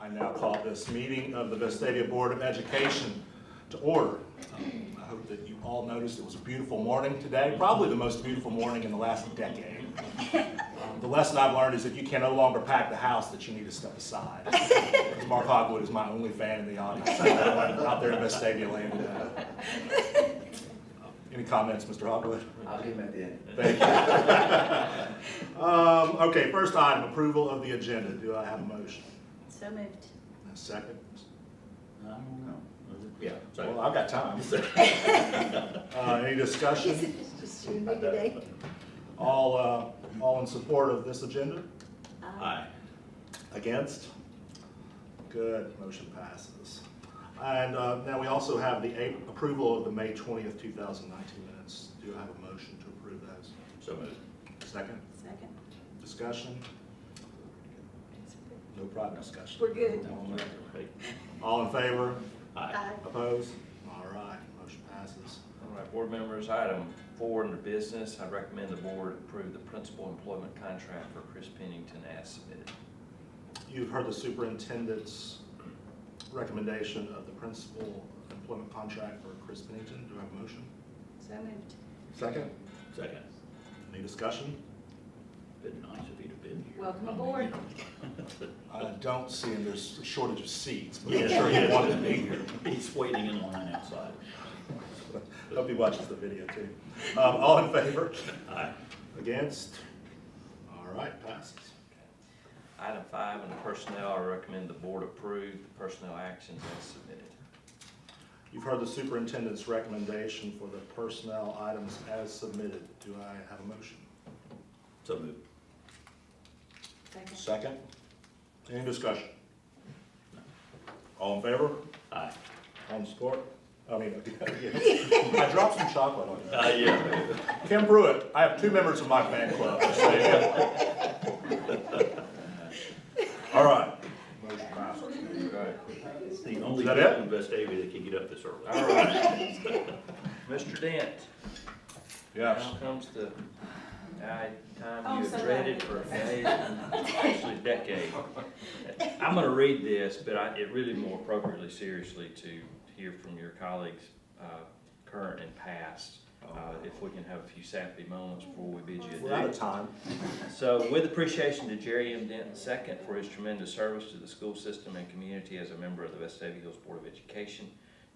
I now call this meeting of the Vestavia Board of Education to order. I hope that you all noticed it was a beautiful morning today, probably the most beautiful morning in the last decade. The lesson I've learned is that you can no longer pack the house, that you need to step aside. Because Mark Hogwood is my only fan in the audience out there in Vestavia land today. Any comments, Mr. Hogwood? I'll give him at the end. Thank you. Okay, first item, approval of the agenda. Do I have a motion? So moved. A second? I don't know. Yeah, Well, I've got time. Any discussion? Just you and me today. All in support of this agenda? Aye. Against? Good, motion passes. And now we also have the approval of the May 20th, 2019 minutes. Do I have a motion to approve those? So moved. Second? Second. Discussion? No private discussion. We're good. All in favor? Aye. Opposed? All right, motion passes. All right, board members, item 4 under business, I recommend the board approve the principal employment contract for Chris Pennington as submitted. You've heard the superintendent's recommendation of the principal employment contract for Chris Pennington. Do I have a motion? So moved. Second? Second. Any discussion? Been nice if he'd have been here. Welcome aboard. I don't see him, there's a shortage of seats, but Yeah, I'm sure he wanted to be here. He's waiting in line outside. Hope he watches the video too. All in favor? Aye. Against? All right, passes. Item 5 under personnel, I recommend the board approve the personnel actions as submitted. You've heard the superintendent's recommendation for the personnel items as submitted. Do I have a motion? So moved. Second. Second? Any discussion? All in favor? Aye. All in support? I dropped some chocolate on you. Yeah. Kim Pruitt, I have 2 members of my fan club. Just saying. All right. Motion passes. It's the only Is that people it? in Vestavia that can get up this early. All right. Mr. Dent, Yes. now comes the time Oh, you so have dreaded for days, actually decades. I'm gonna read this, but it really more appropriately seriously to hear from your colleagues, current and past, if we can have a few sappy moments before we bid you We're out adieu. of time. So with appreciation to Jerry M. Denton II for his tremendous service to the school system and community as a member of the Vestavia Hills Board of Education,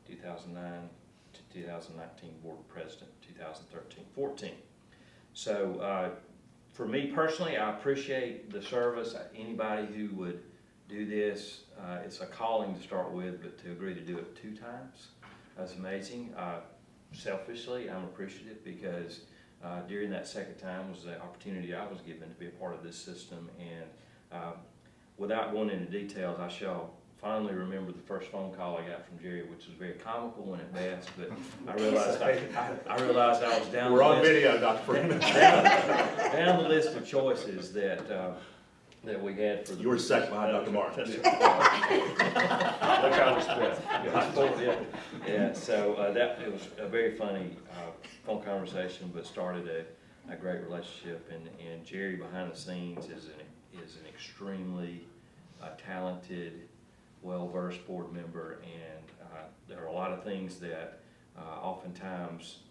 2009 to 2019 Board President, 2013-14. So for me personally, I appreciate the service. Anybody who would do this, it's a calling to start with, but to agree to do it 2 times, that's amazing. Selfishly, I'm appreciative because during that second time was the opportunity I was given to be a part of this system, and without going into details, I shall fondly remember the first phone call I got from Jerry, which was very comical when at best, but I realized I was down. We're on video, Dr. Freeman. down the list of choices that we had for the. You were second behind Dr. Martin. Look how yeah, so it was a very funny phone conversation, but started a great relationship, and Jerry behind the scenes is an extremely talented, well-versed board member, and there are a lot of things that oftentimes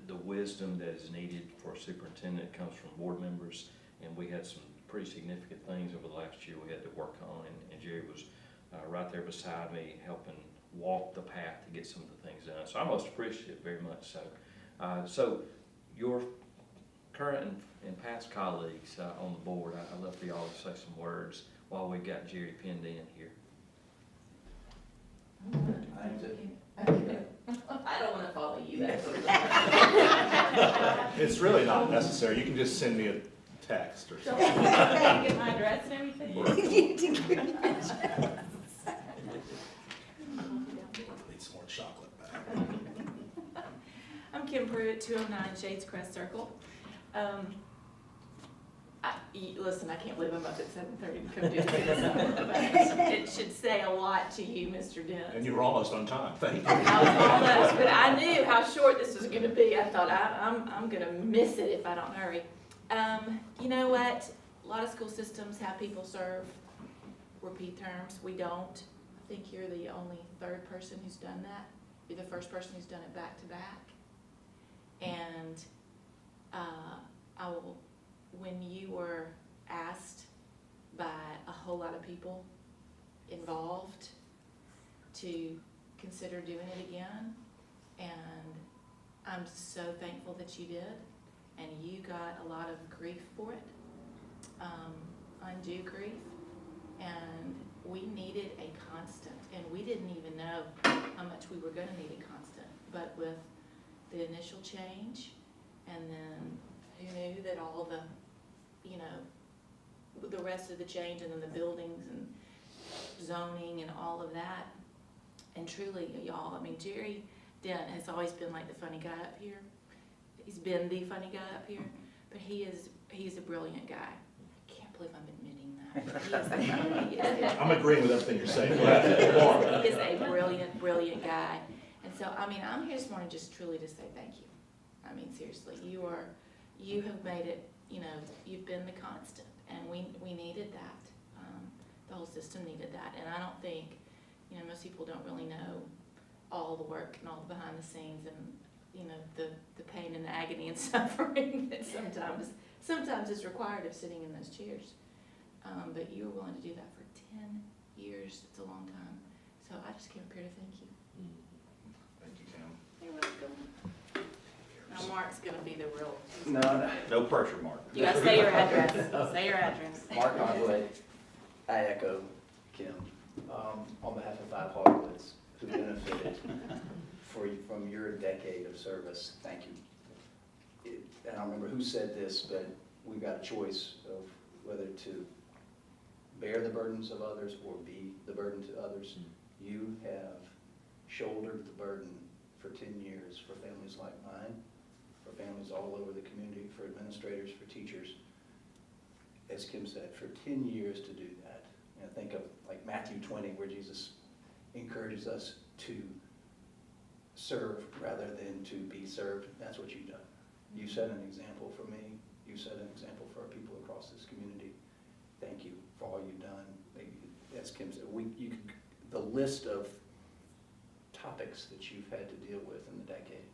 the wisdom that is needed for a superintendent comes from board members, and we had some pretty significant things over the last year we had to work on, and Jerry was right there beside me helping walk the path to get some of the things done. So I'm most appreciative, very much so. So your current and past colleagues on the board, I'd love for y'all to say some words while we've got Jerry pinned in here. I don't want to follow you back. It's really not necessary. You can just send me a text or something. Get my address and everything? You did good. Need some more chocolate back. I'm Kim Pruitt, 209 Shades Crest Circle. Listen, I can't believe I'm up at 7:30 to come do this. But it should say a lot to you, Mr. Dent. And you were almost on time. Thank you. I was almost, but I knew how short this was going to be. I thought I'm going to miss it if I don't hurry. You know what? A lot of school systems have people serve repeat terms. We don't. I think you're the only third person who's done that. You're the first person who's done it back to back. And when you were asked by a whole lot of people involved to consider doing it again, and I'm so thankful that you did, and you got a lot of grief for it, undue grief, and we needed a constant, and we didn't even know how much we were gonna need a constant, but with the initial change, and then who knew that all the, you know, the rest of the change, and then the buildings and zoning and all of that. And truly, y'all, I mean, Jerry Dent has always been like the funny guy up here. He's been the funny guy up here, but he's a brilliant guy. I can't believe I'm admitting that. I'm agreeing with everything you're saying. Go ahead. Go on. He is a brilliant, brilliant guy. And so, I mean, I'm here this morning just truly to say thank you. I mean, seriously, you have made it, you know, you've been the constant, and we needed that. The whole system needed that, and I don't think, you know, most people don't really know all the work and all the behind the scenes and, you know, the pain and the agony and suffering that sometimes is required of sitting in those chairs. But you were willing to do that for 10 years. It's a long time. So I just came up here to thank you. Thank you, Kim. You're welcome. Now Mark's gonna be the real, No, No pressure, Mark. you gotta say your address. Say your address. Mark Conway, I echo Kim, on behalf of 5 Hardwoods who benefited from your decade of service. Thank you. And I don't remember who said this, but we've got a choice of whether to bear the burdens of others or be the burden to others. You have shouldered the burden for 10 years for families like mine, for families all over the community, for administrators, for teachers. As Kim said, for 10 years to do that. And think of like Matthew 20, where Jesus encourages us to serve rather than to be served. That's what you've done. You set an example for me. You set an example for our people across this community. Thank you for all you've done. As Kim said, the list of topics that you've had to deal with in the decade,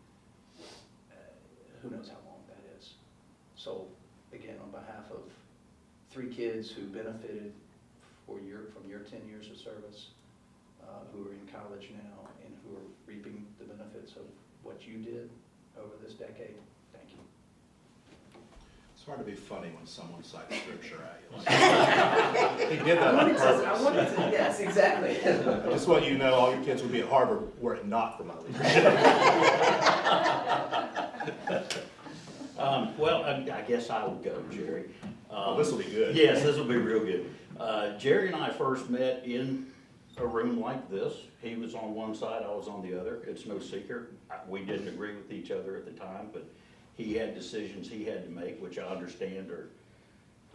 who knows how long that is. So again, on behalf of 3 kids who benefited from your 10 years of service, who are in college now and who are reaping the benefits of what you did over this decade, thank you. It's hard to be funny when someone cites scripture at you. He did that on purpose. Yes, exactly. Just so you know, all your kids would be at Harvard were it not for my leadership. Well, I guess I will go, Jerry. This will be good. Yes, this will be real good. Jerry and I first met in a room like this. He was on one side, I was on the other. It's no secret. We didn't agree with each other at the time, but he had decisions he had to make, which I understand are,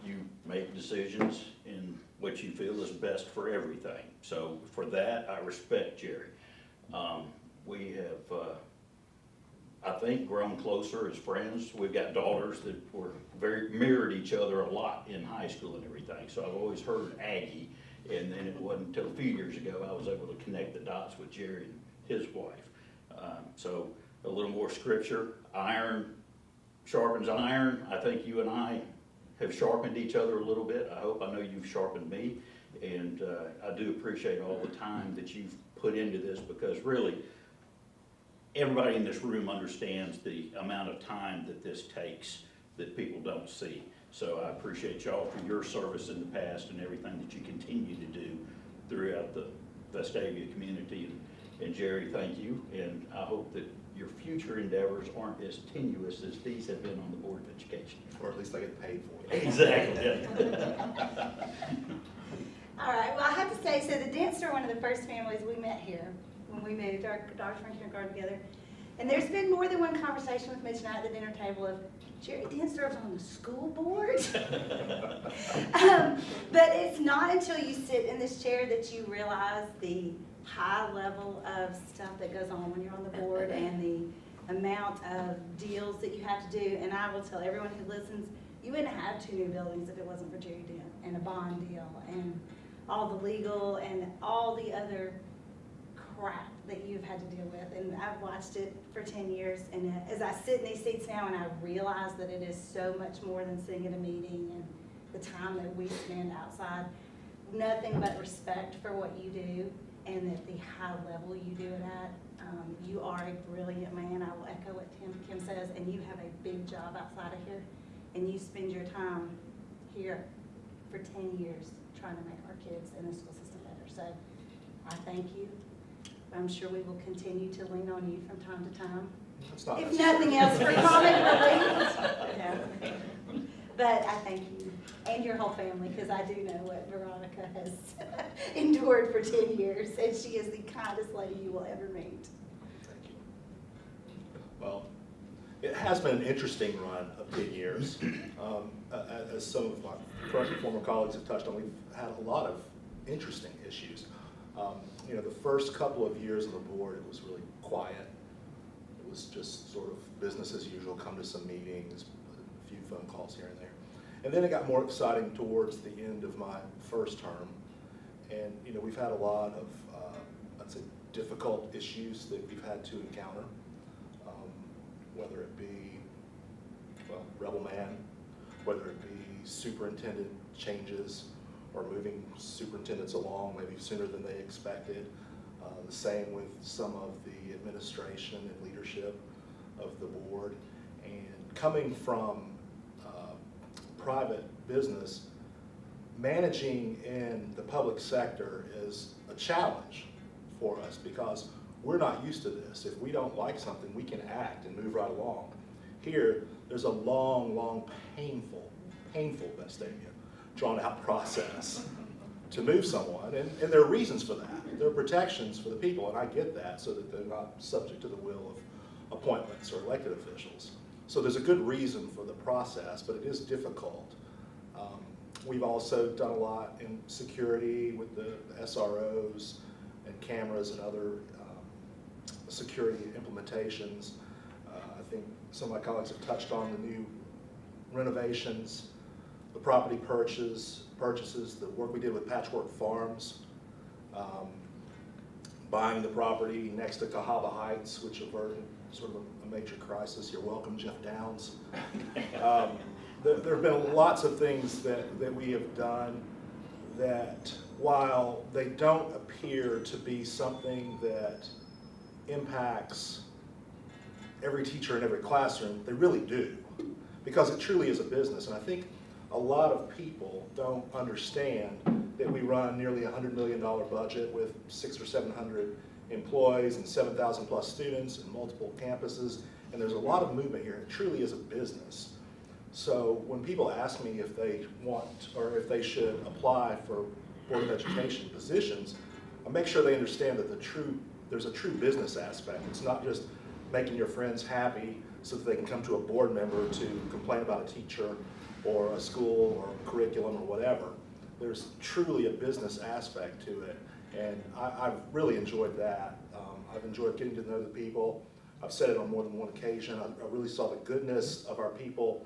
you make decisions in what you feel is best for everything. So for that, I respect Jerry. We have, I think, grown closer as friends. We've got daughters that were mirrored each other a lot in high school and everything. So I've always heard Aggie, and then it wasn't until a few years ago I was able to connect the dots with Jerry and his wife. So a little more scripture, iron sharpens iron. I think you and I have sharpened each other a little bit. I hope, I know you've sharpened me, and I do appreciate all the time that you've put into this, because really, everybody in this room understands the amount of time that this takes that people don't see. So I appreciate y'all for your service in the past and everything that you continue to do throughout the Vestavia community. And Jerry, thank you, and I hope that your future endeavors aren't as tenuous as these have been on the Board of Education. Or at least I get paid for it. Exactly. All right, well, I have to say, so the Dents are one of the first families we met here when we moved. Our daughters were in kindergarten together. And there's been more than one conversation with Mitch and I at the dinner table of, Jerry Dent serves on the school board. But it's not until you sit in this chair that you realize the high level of stuff that goes on when you're on the board and the amount of deals that you have to do. And I will tell everyone who listens, you wouldn't have 2 new buildings if it wasn't for Jerry Dent and a bond deal and all the legal and all the other crap that you've had to deal with. And I've watched it for 10 years, and as I sit in these seats now and I realize that it is so much more than sitting at a meeting and the time that we spend outside, nothing but respect for what you do and at the high level you do it at. You are a brilliant man. I will echo what Kim says, and you have a big job outside of here, and you spend your time here for 10 years trying to make our kids in the school system better. So I thank you. I'm sure we will continue to lean on you from time to time. It's not If necessary. nothing else, for comic relief. No. But I thank you and your whole family, because I do know what Veronica has endured for 10 years, and she is the kindest lady you will ever meet. Thank you. Well, it has been an interesting run of 10 years. As some of my current and former colleagues have touched on, we've had a lot of interesting issues. You know, the first couple of years of the board, it was really quiet. It was just sort of business as usual, come to some meetings, a few phone calls here and there. And then it got more exciting towards the end of my first term. And, you know, we've had a lot of, I'd say, difficult issues that we've had to encounter, whether it be, well, Rebel Man, whether it be superintendent changes or moving superintendents along maybe sooner than they expected. The same with some of the administration and leadership of the board. And coming from private business, managing in the public sector is a challenge for us because we're not used to this. If we don't like something, we can act and move right along. Here, there's a long, painful Vestavia drawn out process to move someone, and there are reasons for that. There are protections for the people, and I get that, so that they're not subject to the will of appointments or elected officials. So there's a good reason for the process, but it is difficult. We've also done a lot in security with the SROs and cameras and other security implementations. I think some of my colleagues have touched on the new renovations, the property purchases, the work we did with Patchwork Farms, buying the property next to Cahaba Heights, which averted sort of a major crisis. You're welcome, Jeff Downs. There have been lots of things that we have done that, while they don't appear to be something that impacts every teacher in every classroom, they really do, because it truly is a business. And I think a lot of people don't understand that we run nearly $100 million budget with 600 or 700 employees and 7,000 plus students and multiple campuses, and there's a lot of movement here. It truly is a business. So when people ask me if they want or if they should apply for Board of Education positions, I make sure they understand that there's a true business aspect. It's not just making your friends happy so that they can come to a board member to complain about a teacher or a school or a curriculum or whatever. There's truly a business aspect to it, and I've really enjoyed that. I've enjoyed getting to know the people. I've said it on more than one occasion. I really saw the goodness of our people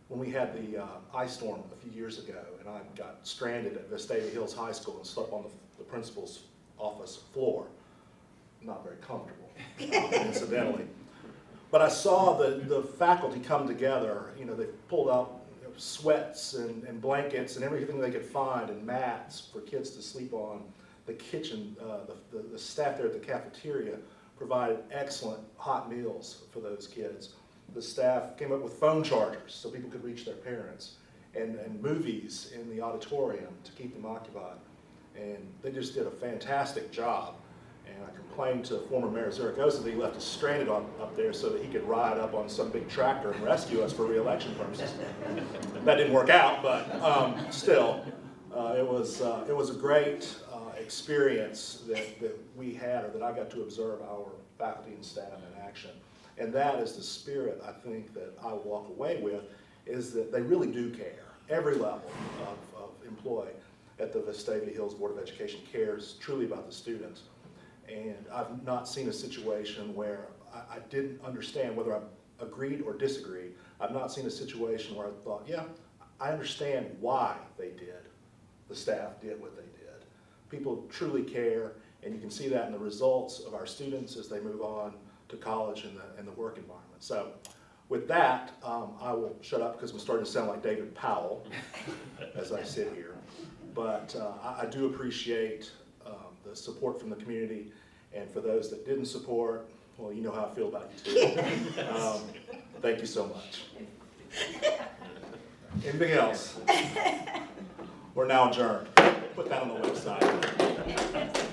when we had the ice storm a few years ago, and I got stranded at Vestavia Hills High School and slept on the principal's office floor. Not very comfortable, incidentally. But I saw the faculty come together. You know, they pulled out sweats and blankets and everything they could find, and mats for kids to sleep on. The kitchen, the staff there at the cafeteria provided excellent hot meals for those kids. The staff came up with phone chargers so people could reach their parents, and movies in the auditorium to keep them occupied. And they just did a fantastic job. And I complained to former Mayor Zaragoza that he left us stranded up there so that he could ride up on some big tractor and rescue us for re-election purposes. That didn't work out, but still, it was a great experience that we had, or that I got to observe our faculty and staff in action. And that is the spirit, I think, that I walk away with, is that they really do care. Every level of employee at the Vestavia Hills Board of Education cares truly about the students. And I've not seen a situation where I didn't understand whether I agreed or disagreed. I've not seen a situation where I thought, yeah, I understand why they did, the staff did what they did. People truly care, and you can see that in the results of our students as they move on to college and the work environment. So with that, I will shut up because I'm starting to sound like David Powell as I sit here. But I do appreciate the support from the community, and for those that didn't support, well, you know how I feel about you too. Thank you so much. Anything else? We're now adjourned. Put that on the website.